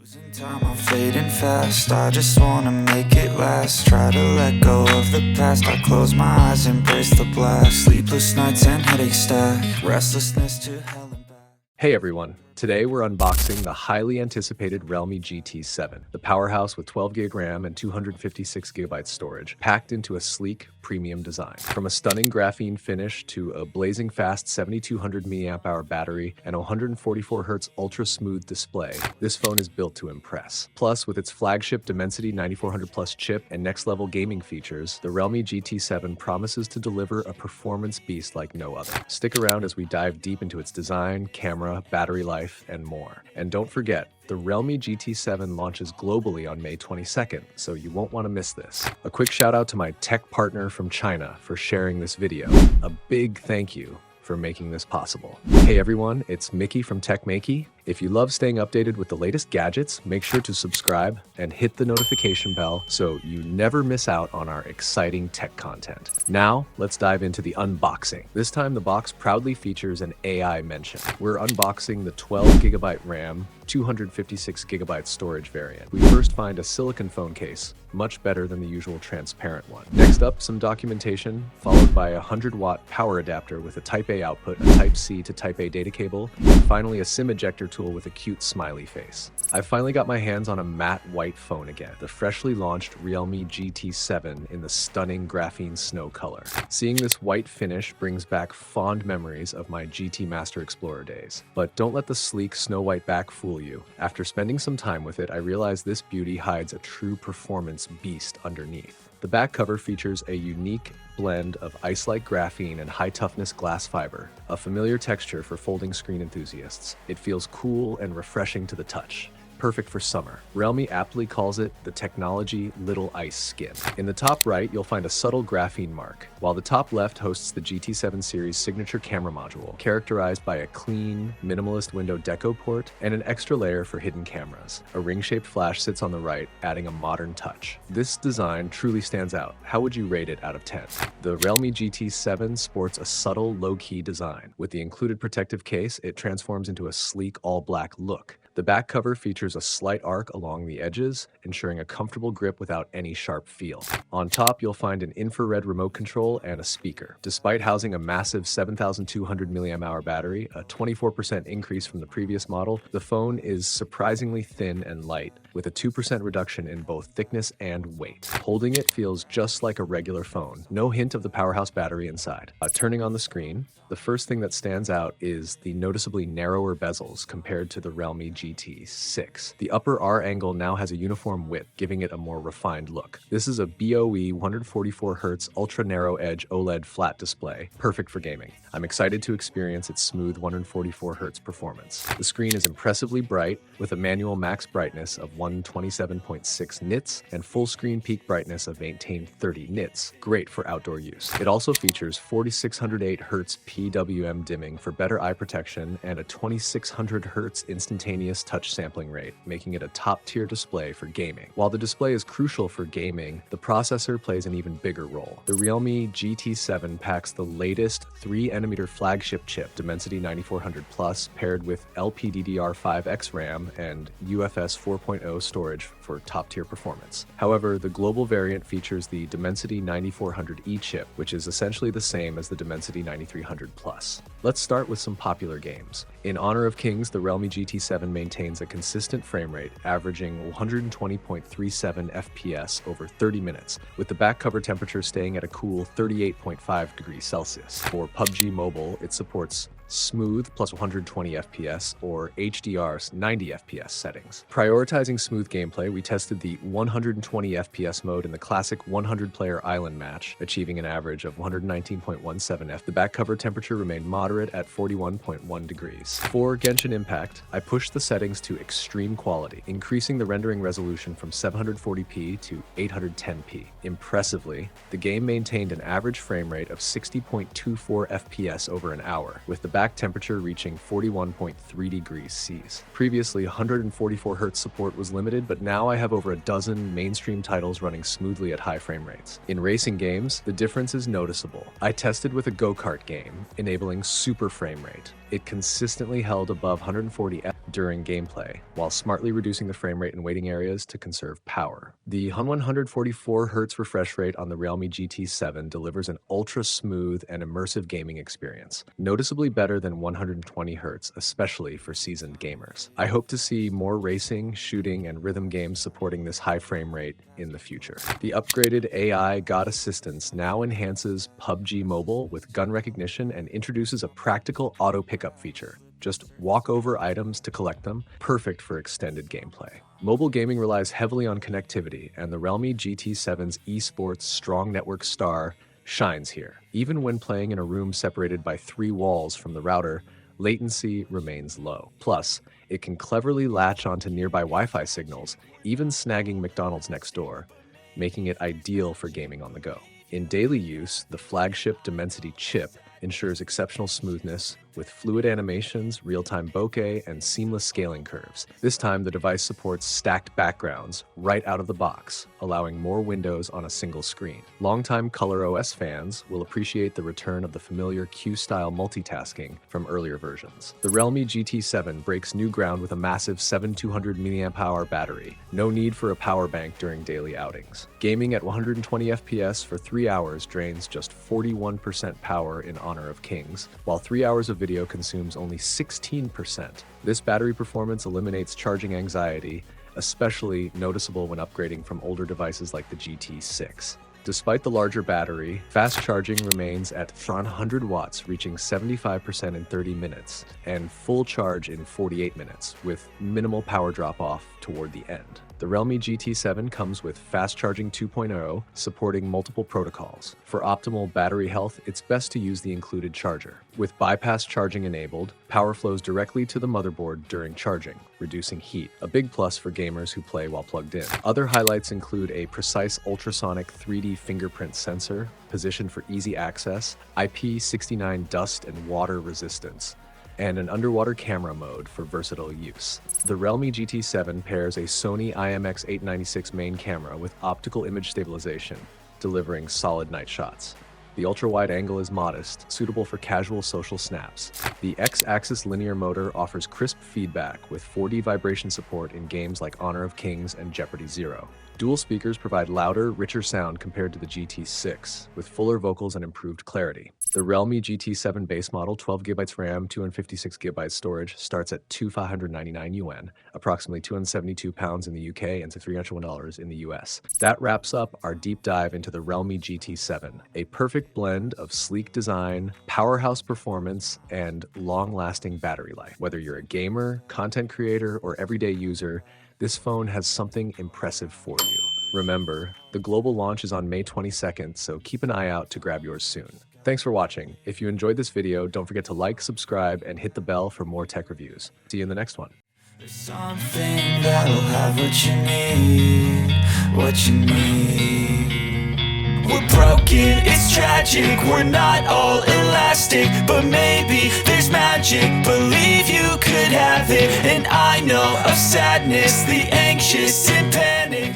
Losing time, I'm fading fast. I just wanna make it last. Try to let go of the past. I close my eyes, embrace the blast. Sleepless nights and headache stack. Restlessness to hell and back. Hey everyone, today we're unboxing the highly anticipated Realme GT 7, the powerhouse with 12GB RAM and 256GB storage, packed into a sleek, premium design. From a stunning graphene finish to a blazing fast 7200 mAh battery and 144Hz ultra-smooth display, this phone is built to impress. Plus, with its flagship Dimensity 9400 Plus chip and next-level gaming features, the Realme GT 7 promises to deliver a performance beast like no other. Stick around as we dive deep into its design, camera, battery life, and more. And don't forget, the Realme GT 7 launches globally on May 22nd, so you won't want to miss this. A quick shout out to my tech partner from China for sharing this video. A big thank you for making this possible. Hey everyone, it's Mickey from TechMakey. If you love staying updated with the latest gadgets, make sure to subscribe and hit the notification bell so you never miss out on our exciting tech content. Now, let's dive into the unboxing. This time, the box proudly features an AI mention. We're unboxing the 12GB RAM, 256GB storage variant. We first find a silicone phone case, much better than the usual transparent one. Next up, some documentation, followed by a 100-watt power adapter with a Type-A output, a Type-C to Type-A data cable, and finally a SIM ejector tool with a cute smiley face. I finally got my hands on a matte white phone again, the freshly launched Realme GT 7 in the stunning graphene snow color. Seeing this white finish brings back fond memories of my GT Master Explorer days. But don't let the sleek snow white back fool you. After spending some time with it, I realized this beauty hides a true performance beast underneath. The back cover features a unique blend of ice-like graphene and high-toughness glass fiber, a familiar texture for folding screen enthusiasts. It feels cool and refreshing to the touch. Perfect for summer. Realme aptly calls it the technology little ice skin. In the top right, you'll find a subtle graphene mark, while the top left hosts the GT 7 series signature camera module, characterized by a clean, minimalist window deco port and an extra layer for hidden cameras. A ring-shaped flash sits on the right, adding a modern touch. This design truly stands out. How would you rate it out of 10? The Realme GT 7 sports a subtle, low-key design. With the included protective case, it transforms into a sleek, all-black look. The back cover features a slight arc along the edges, ensuring a comfortable grip without any sharp feel. On top, you'll find an infrared remote control and a speaker. Despite housing a massive 7,200 mAh battery, a 24% increase from the previous model, the phone is surprisingly thin and light, with a 2% reduction in both thickness and weight. Holding it feels just like a regular phone, no hint of the powerhouse battery inside. Turning on the screen, the first thing that stands out is the noticeably narrower bezels compared to the Realme GT 6. The upper R angle now has a uniform width, giving it a more refined look. This is a BOE 144Hz ultra-narrow edge OLED flat display, perfect for gaming. I'm excited to experience its smooth 144Hz performance. The screen is impressively bright, with a manual max brightness of 127.6 nits and full screen peak brightness of maintained 30 nits, great for outdoor use. It also features 4608Hz PWM dimming for better eye protection and a 2600Hz instantaneous touch sampling rate, making it a top-tier display for gaming. While the display is crucial for gaming, the processor plays an even bigger role. The Realme GT 7 packs the latest 3nm flagship chip, Dimensity 9400 Plus, paired with LPDDR5X RAM and UFS 4.0 storage for top-tier performance. However, the global variant features the Dimensity 9400E chip, which is essentially the same as the Dimensity 9300 Plus. Let's start with some popular games. In honor of Kings, the Realme GT 7 maintains a consistent frame rate, averaging 120.37 FPS over 30 minutes, with the back cover temperature staying at a cool 38.5 degrees Celsius. For PUBG Mobile, it supports smooth plus 120 FPS or HDR's 90 FPS settings. Prioritizing smooth gameplay, we tested the 120 FPS mode in the classic 100-player island match, achieving an average of 119.17 F. The back cover temperature remained moderate at 41.1 degrees. For Genshin Impact, I pushed the settings to extreme quality, increasing the rendering resolution from 740p to 810p. Impressively, the game maintained an average frame rate of 60.24 FPS over an hour, with the back temperature reaching 41.3 degrees Cs. Previously, 144 Hz support was limited, but now I have over a dozen mainstream titles running smoothly at high frame rates. In racing games, the difference is noticeable. I tested with a go-kart game, enabling super frame rate. It consistently held above 140 Fps during gameplay, while smartly reducing the frame rate in waiting areas to conserve power. The 144 Hz refresh rate on the Realme GT 7 delivers an ultra-smooth and immersive gaming experience, noticeably better than 120 Hz, especially for seasoned gamers. I hope to see more racing, shooting, and rhythm games supporting this high frame rate in the future. The upgraded AI God Assistance now enhances PUBG Mobile with gun recognition and introduces a practical auto pickup feature. Just walk over items to collect them, perfect for extended gameplay. Mobile gaming relies heavily on connectivity, and the Realme GT 7's esports strong network star shines here. Even when playing in a room separated by 3 walls from the router, latency remains low. Plus, it can cleverly latch onto nearby Wi-Fi signals, even snagging McDonald's next door, making it ideal for gaming on the go. In daily use, the Flagship Dimensity chip ensures exceptional smoothness with fluid animations, real-time bokeh, and seamless scaling curves. This time, the device supports stacked backgrounds right out of the box, allowing more windows on a single screen. Longtime ColorOS fans will appreciate the return of the familiar Q-style multitasking from earlier versions. The Realme GT 7 breaks new ground with a massive 7200 mAh battery. No need for a power bank during daily outings. Gaming at 120 FPS for 3 hours drains just 41% power in Honor of Kings, while 3 hours of video consumes only 16%. This battery performance eliminates charging anxiety, especially noticeable when upgrading from older devices like the GT6. Despite the larger battery, fast charging remains at 100 watts, reaching 75% in 30 minutes, and full charge in 48 minutes, with minimal power drop-off toward the end. The Realme GT 7 comes with Fast Charging 2.0, supporting multiple protocols. For optimal battery health, it's best to use the included charger. With bypass charging enabled, power flows directly to the motherboard during charging, reducing heat, a big plus for gamers who play while plugged in. Other highlights include a precise ultrasonic 3D fingerprint sensor, positioned for easy access, IP69 dust and water resistance, and an underwater camera mode for versatile use. The Realme GT 7 pairs a Sony IMX896 main camera with optical image stabilization, delivering solid night shots. The ultra-wide angle is modest, suitable for casual social snaps. The X-axis linear motor offers crisp feedback with 4D vibration support in games like Honor of Kings and Jeopardy! Zero. Dual speakers provide louder, richer sound compared to the GT6, with fuller vocals and improved clarity. The Realme GT 7 base model, 12GB RAM, 256GB storage, starts at $2,599 approximately £272 in the UK and $301 in the US. That wraps up our deep dive into the Realme GT 7, a perfect blend of sleek design, powerhouse performance, and long-lasting battery life. Whether you're a gamer, content creator, or everyday user, this phone has something impressive for you. Remember, the global launch is on May 22nd, so keep an eye out to grab yours soon. Thanks for watching. If you enjoyed this video, don't forget to like, subscribe, and hit the bell for more tech reviews. See you in the next one. There's something that'll have what you need, what you need. We're broken, it's tragic, we're not all elastic, but maybe there's magic, believe you could have it. And I know of sadness, the anxious and panic.